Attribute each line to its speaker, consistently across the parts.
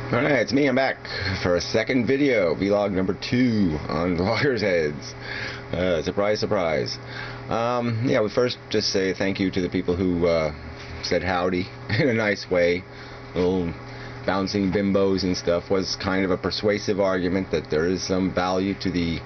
Speaker 1: Alright, it's me. I'm back for a second video, vlog number 2 on Vloggerheads. Surprise, surprise. Yeah, we first just say thank you to the people who said howdy in a nice way. Little bouncing bimbos and stuff. Was kind of a persuasive argument that there is some value to the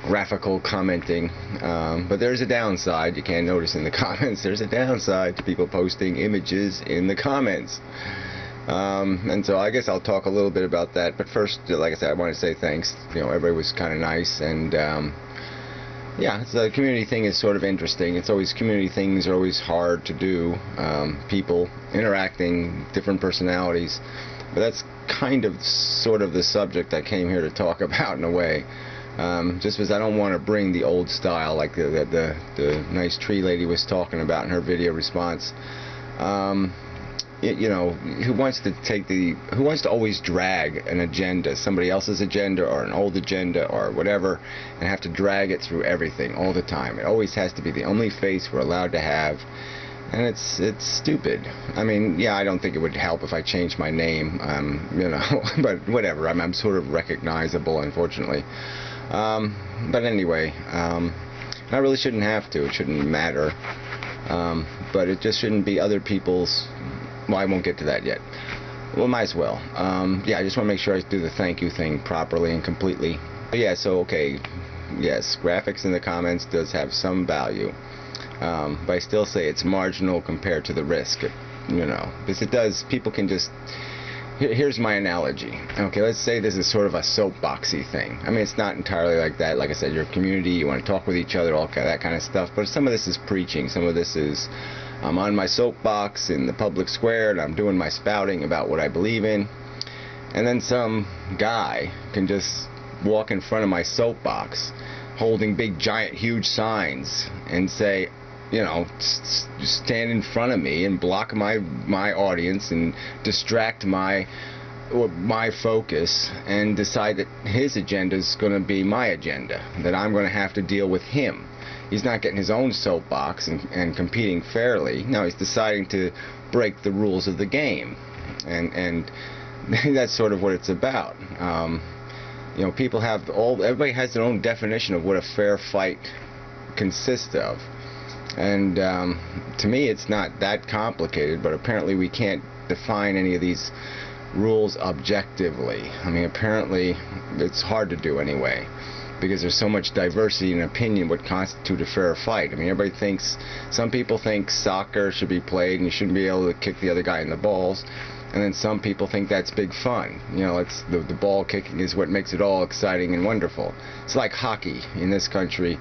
Speaker 1: graphical commenting, but there's a downside. You can notice in the comments there's a downside to people posting images in the comments. And so I guess I'll talk a little bit about that, but first, like I said, I want to say thanks. You know, everybody was kind of nice, and yeah, the community thing is sort of interesting. It's always, community things are always hard to do, people interacting, different personalities, but that's kind of sort of the subject I came here to talk about in a way. Just because I don't want to bring the old style like the nice tree lady was talking about in her video response. You know, who wants to always drag an agenda, somebody else's agenda or an old agenda or whatever, and have to drag it through everything all the time. It always has to be the only face we're allowed to have, and it's stupid. I mean, yeah, I don't think it would help if I changed my name, you know, but whatever. I'm sort of recognizable, unfortunately. But anyway, I really shouldn't have to. It shouldn't matter. But it just shouldn't be other people's. Well, I won't get to that yet. Well, might as well. Yeah, I just want to make sure I do the thank you thing properly and completely. But yeah, so okay, yes, graphics in the comments does have some value, but I still say it's marginal compared to the risk. You know, because it does. People can just. Here's my analogy. Okay, let's say this is sort of a soapboxy thing. I mean, it's not entirely like that. Like I said, your community, you want to talk with each other, all that kind of stuff. But some of this is preaching. Some of this is, I'm on my soapbox in the public square and I'm doing my spouting about what I believe in. And then some guy can just walk in front of my soapbox holding big, giant, huge signs and say, you know, stand in front of me and block my audience and distract my focus and decide that his agenda is going to be my agenda, that I'm going to have to deal with him. He's not getting his own soapbox and competing fairly. No, he's deciding to break the rules of the game, and that's sort of what it's about. You know, people have everybody has their own definition of what a fair fight consists of. And to me, it's not that complicated, but apparently we can't define any of these rules objectively. I mean, apparently it's hard to do anyway, because there's so much diversity in opinion what constitutes a fair fight. I mean, everybody thinks, some people think soccer should be played and you shouldn't be able to kick the other guy in the balls, and then some people think that's big fun. You know, it's the ball kicking is what makes it all exciting and wonderful. It's like hockey in this country.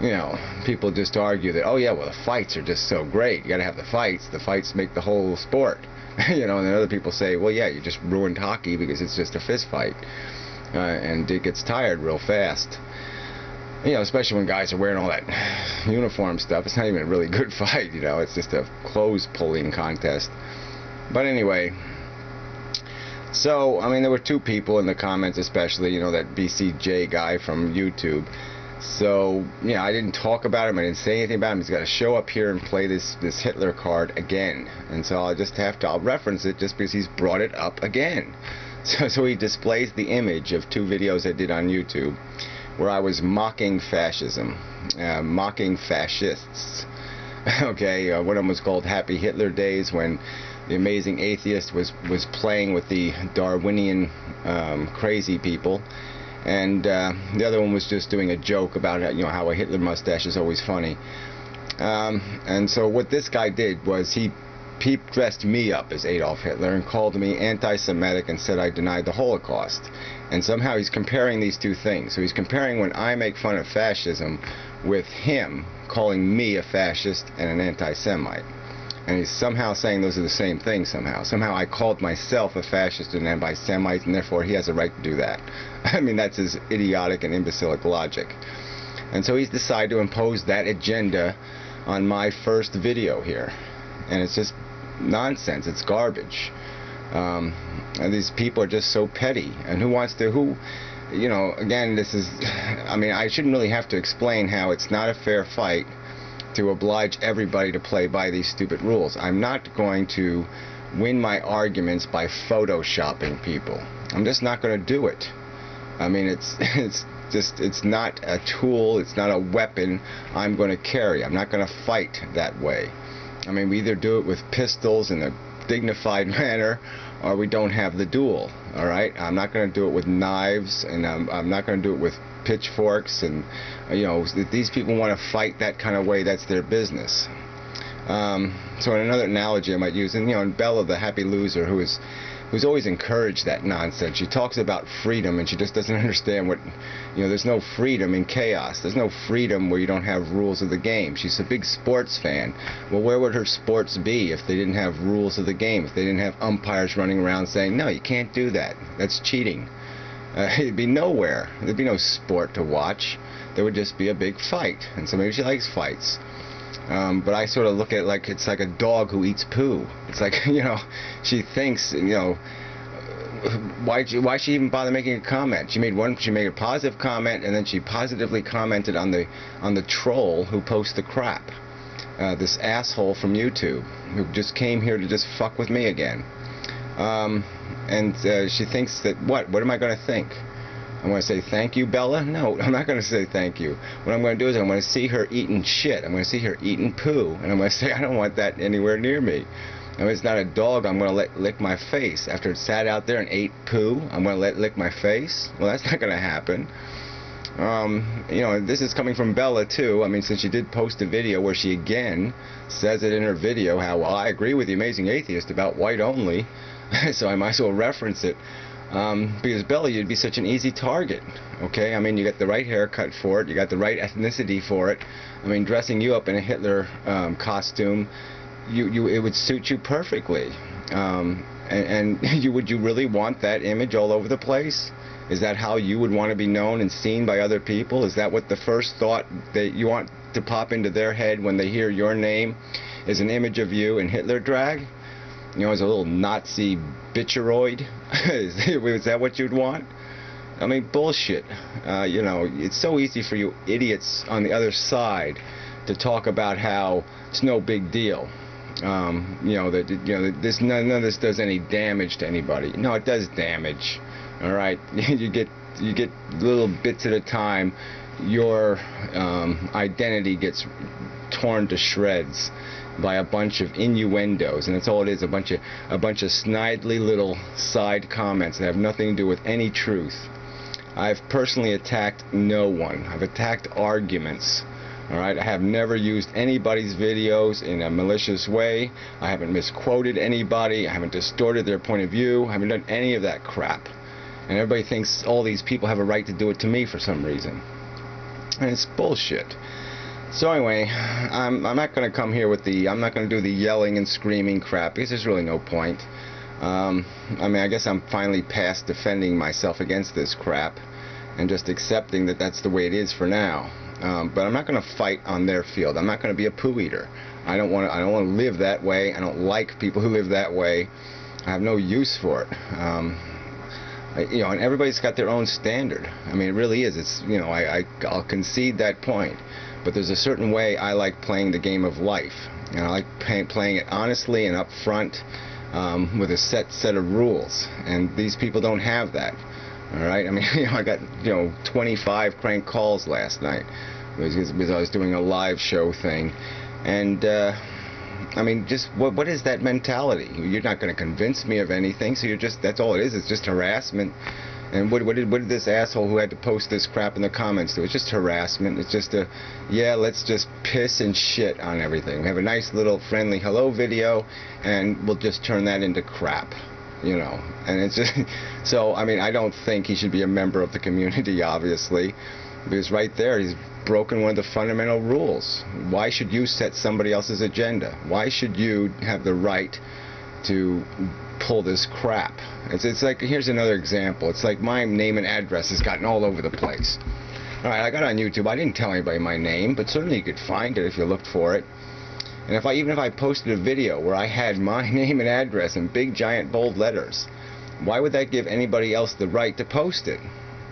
Speaker 1: You know, people just argue that, oh yeah, well, the fights are just so great. You got to have the fights make the whole sport. You know, and then other people say, well, yeah, you just ruined hockey because it's just a fist fight, and it gets tired real fast. You know, especially when guys are wearing all that uniform stuff. It's not even a really good fight. You know, it's just a clothes pulling contest. But anyway, so I mean, there were two people in the comments, especially, you know, that BCJ guy from YouTube. So, yeah, I didn't talk about him. I didn't say anything about him. He's got to show up here and play this Hitler card again. And so I'll reference it just because he's brought it up again. So he displays the image of two videos I did on YouTube where I was mocking fascism, mocking fascists. Okay, one of them was called Happy Hitler Days, when the amazing atheist was playing with the Darwinian crazy people. And the other one was just doing a joke about, you know, how a Hitler mustache is always funny. And so what this guy did was he dressed me up as Adolf Hitler and called me anti-Semitic and said I denied the Holocaust. And somehow he's comparing these two things. So he's comparing when I make fun of fascism with him calling me a fascist and an anti-Semite. And he's somehow saying those are the same thing somehow. Somehow I called myself a fascist and an anti-Semite, and therefore he has a right to do that. I mean, that's his idiotic and imbecilic logic. And so he's decided to impose that agenda on my first video here. And it's just nonsense. It's garbage. And these people are just so petty. And you know, again, this is, I mean, I shouldn't really have to explain how it's not a fair fight to oblige everybody to play by these stupid rules. I'm not going to win my arguments by photoshopping people. I'm just not going to do it. I mean, it's not a tool, it's not a weapon I'm going to carry. I'm not going to fight that way. I mean, we either do it with pistols in a dignified manner, or we don't have the duel. All right, I'm not going to do it with knives, and I'm not going to do it with pitchforks. And if these people want to fight that kind of way, that's their business. So in another analogy I might use, and Bella, the happy loser, who's always encouraged that nonsense. She talks about freedom, and she just doesn't understand what, there's no freedom in chaos. There's no freedom where you don't have rules of the game. She's a big sports fan. Well, where would her sports be if they didn't have rules of the game, if they didn't have umpires running around saying, no, you can't do that, that's cheating? It'd be nowhere. There'd be no sport to watch. There would just be a big fight. And so maybe she likes fights. But I sort of look at it like it's like a dog who eats poo. It's like, she thinks, why she even bother making a comment? She made a positive comment, and then she positively commented on the troll who posts the crap. This asshole from YouTube who just came here to just fuck with me again. And she thinks that, what am I going to think? I'm going to say thank you, Bella? No, I'm not going to say thank you. What I'm going to do is I'm going to see her eating shit. I'm going to see her eating poo. And I'm going to say I don't want that anywhere near me. I mean, it's not a dog I'm going to let lick my face. After it sat out there and ate poo, I'm going to let it lick my face? Well, that's not going to happen. This is coming from Bella, too. I mean, since she did post a video where she again says it in her video how, well, I agree with the Amazing Atheist about white only, so I might as well reference it. Because Bella, you'd be such an easy target, okay? I mean, you got the right haircut for it, you got the right ethnicity for it. I mean, dressing you up in a Hitler costume, it would suit you perfectly. And would you really want that image all over the place? Is that how you would want to be known and seen by other people? Is that what the first thought that you want to pop into their head when they hear your name is an image of you in Hitler drag? As a little Nazi bitcheroid? Is that what you'd want? I mean, bullshit. It's so easy for you idiots on the other side to talk about how it's no big deal. None of this does any damage to anybody. No, it does damage. All right, you get little bits at a time. Your identity gets torn to shreds by a bunch of innuendos, and that's all it is, a bunch of snidely little side comments that have nothing to do with any truth. I've personally attacked no one. I've attacked arguments. All right, I have never used anybody's videos in a malicious way. I haven't misquoted anybody. I haven't distorted their point of view. I haven't done any of that crap. And everybody thinks all these people have a right to do it to me for some reason. And it's bullshit. So anyway, I'm not going to come here with I'm not going to do the yelling and screaming crap, because there's really no point. I mean, I guess I'm finally past defending myself against this crap and just accepting that that's the way it is for now. But I'm not going to fight on their field. I'm not going to be a poo eater. I don't want to live that way. I don't like people who live that way. I have no use for it. And everybody's got their own standard. I mean, it really is. It's, I'll concede that point. But there's a certain way I like playing the game of life. And I like playing it honestly and up front, with a set of rules. And these people don't have that. All right? I mean, I got, 25 crank calls last night because I was doing a live show thing. And, I mean, just what is that mentality? You're not going to convince me of anything, so that's all it is. It's just harassment. And what did this asshole who had to post this crap in the comments do? It's just harassment. It's just let's just piss and shit on everything. We have a nice little friendly hello video, and we'll just turn that into crap, And it's just, so, I mean, I don't think he should be a member of the community, obviously, because right there he's broken one of the fundamental rules. Why should you set somebody else's agenda? Why should you have the right to pull this crap? It's like, here's another example. It's like my name and address has gotten all over the place. Alright, I got on YouTube. I didn't tell anybody my name, but certainly you could find it if you looked for it. And even if I posted a video where I had my name and address in big giant bold letters, why would that give anybody else the right to post it?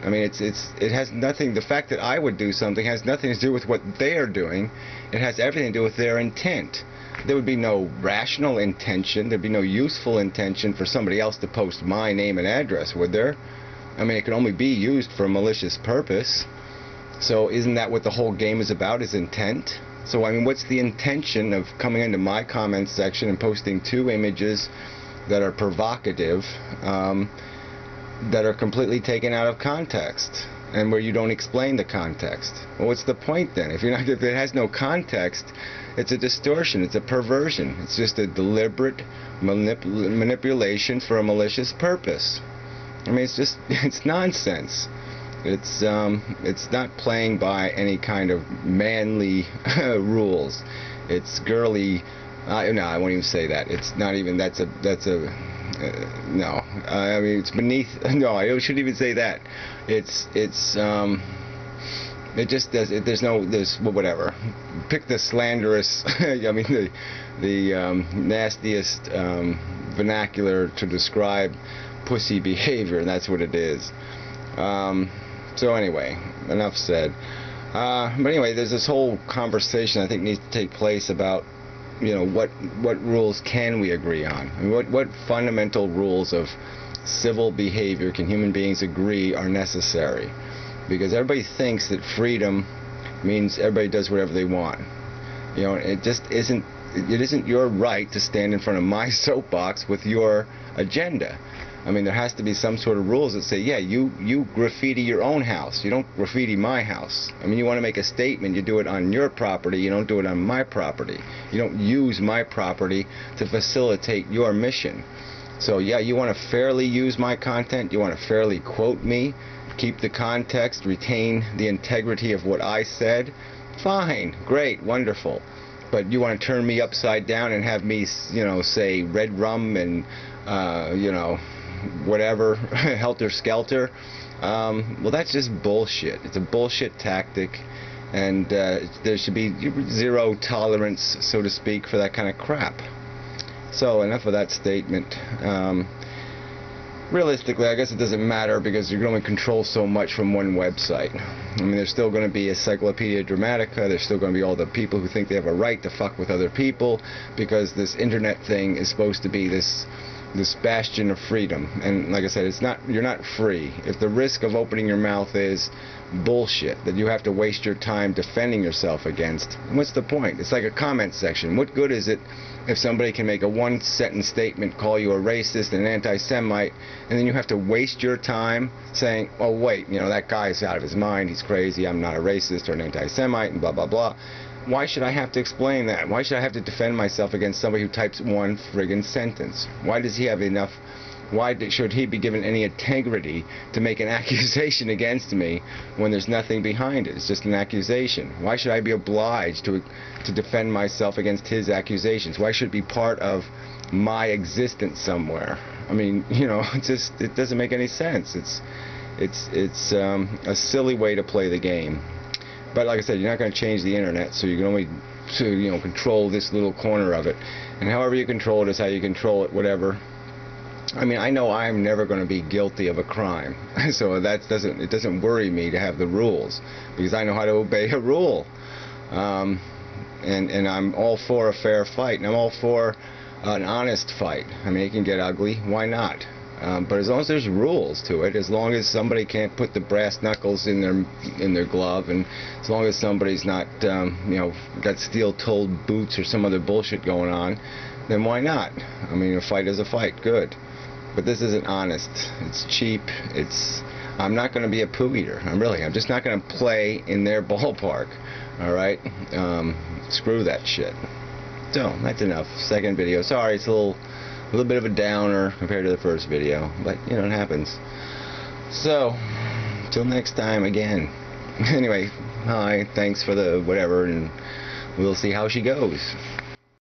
Speaker 1: I mean, it has nothing. The fact that I would do something has nothing to do with what they are doing. It has everything to do with their intent. There would be no rational intention. There'd be no useful intention for somebody else to post my name and address, would there? I mean, it can only be used for a malicious purpose. So isn't that what the whole game is about, is intent? So, I mean, what's the intention of coming into my comments section and posting 2 images that are provocative, that are completely taken out of context, and where you don't explain the context? Well, what's the point then? If it has no context, it's a distortion, it's a perversion, it's just a deliberate manipulation for a malicious purpose. I mean, it's nonsense. It's not playing by any kind of manly rules. It's girly. No, I won't even say that. It's not even. No. I mean, it's beneath. No, I shouldn't even say that. It just does. There's whatever. Pick the slanderous. I mean, the nastiest vernacular to describe pussy behavior, and that's what it is. So anyway, enough said. But anyway, there's this whole conversation I think needs to take place about, you know, what rules can we agree on? I mean, what fundamental rules of civil behavior can human beings agree are necessary? Because everybody thinks that freedom means everybody does whatever they want. You know, it just isn't. It isn't your right to stand in front of my soapbox with your agenda. I mean, there has to be some sort of rules that say, yeah, you graffiti your own house. You don't graffiti my house. I mean, you want to make a statement, you do it on your property. You don't do it on my property. You don't use my property to facilitate your mission. So, yeah, you want to fairly use my content. You want to fairly quote me, keep the context, retain the integrity of what I said. Fine, great, wonderful. But you want to turn me upside down and have me, you know, say red rum and, you know, whatever, helter skelter. Well, that's just bullshit. It's a bullshit tactic, and there should be zero tolerance, so to speak, for that kind of crap. So enough of that statement. Realistically, I guess it doesn't matter, because you're going to control so much from one website. I mean, there's still going to be Encyclopedia Dramatica. There's still going to be all the people who think they have a right to fuck with other people, because this internet thing is supposed to be this bastion of freedom. And like I said, you're not free. If the risk of opening your mouth is bullshit that you have to waste your time defending yourself against, what's the point? It's like a comment section. What good is it if somebody can make a one-sentence statement, call you a racist and an anti-Semite, and then you have to waste your time saying, oh wait, you know, that guy's out of his mind, he's crazy, I'm not a racist or an anti-Semite, and blah blah blah. Why should I have to explain that? Why should I have to defend myself against somebody who types one friggin' sentence? Why does he have enough? Why should he be given any integrity to make an accusation against me when there's nothing behind it? It's just an accusation. Why should I be obliged to defend myself against his accusations? Why should it be part of my existence somewhere? I mean, you know, it doesn't make any sense. It's a silly way to play the game. But like I said, you're not going to change the internet, so you can only, you know, control this little corner of it. And however you control it is how you control it, whatever. I mean, I know I'm never going to be guilty of a crime, so it doesn't worry me to have the rules, because I know how to obey a rule. And I'm all for a fair fight, and I'm all for an honest fight. I mean, it can get ugly. Why not? But as long as there's rules to it, as long as somebody can't put the brass knuckles in their glove, and as long as somebody's not, you know, got steel-toed boots or some other bullshit going on, then why not? I mean, a fight is a fight. Good. But this isn't honest. It's cheap. I'm not going to be a poo eater. I'm just not going to play in their ballpark. All right? Screw that shit. So, that's enough. Second video. Sorry, it's a little bit of a downer compared to the first video, but you know, it happens. So, till next time again. Anyway, hi, thanks for the whatever, and we'll see how she goes.